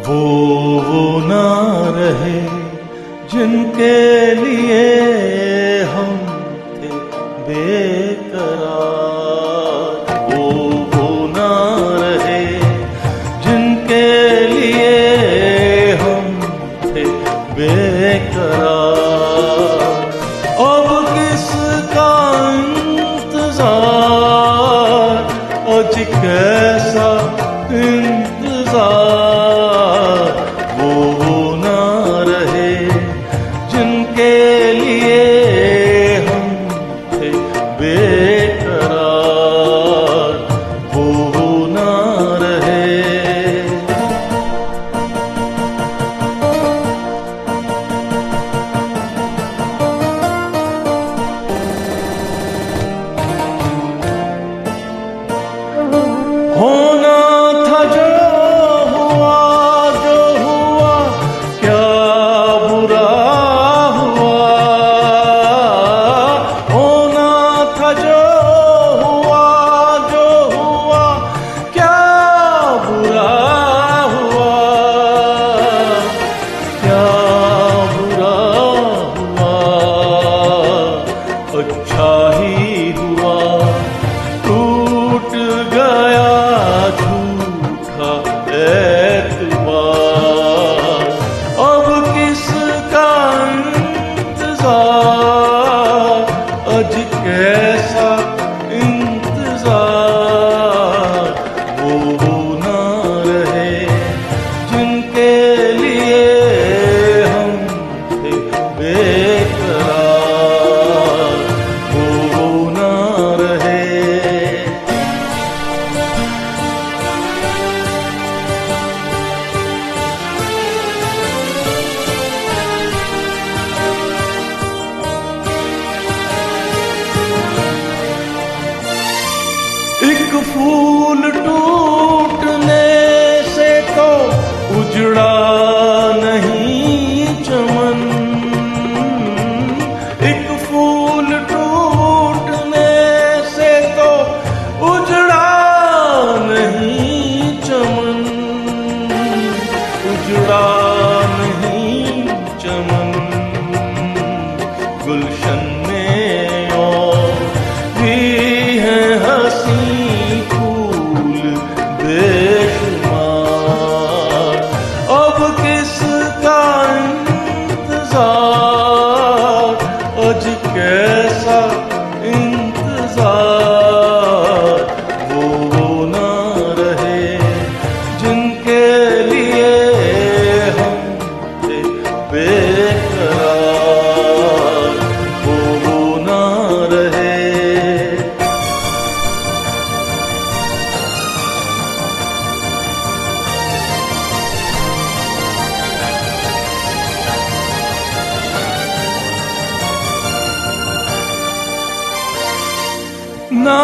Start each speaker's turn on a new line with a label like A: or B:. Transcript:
A: वो ना रहे जिनके लिए हम थे बेकरार। वो ना रहे जिनके लिए हम थे बेकरार। अब किसका इंतजार, आज कैसा इंतजार। वो ना रहे जिनके लिए हम थे बेकरार। वो ना रहे। होना था जो हुआ, जो हुआ क्या बुरा हुआ। होना था जो हुआ, जो हुआ क्या बुरा हुआ। क्या बुरा हुआ, अच्छा ही हुआ। टूट गया झूठा एतबार। अब किसका इंतजार, आज कैसा इंतजार। वो ना रहे जिनके लिए हम थे बेकरार। वो ना रहे। एक फूल टूटने से तो उजड़ा नहीं चमन। एक फूल टूटने से तो उजड़ा नहीं चमन। उजड़ा नहीं चमन। गुलशन में और भी है हंसी फूल बेशुमार। अब किसका इंतजार, आज कैसा इंतजार। वो ना रहे जिनके लिए हम थे बेकरार। वो ना रहे। ना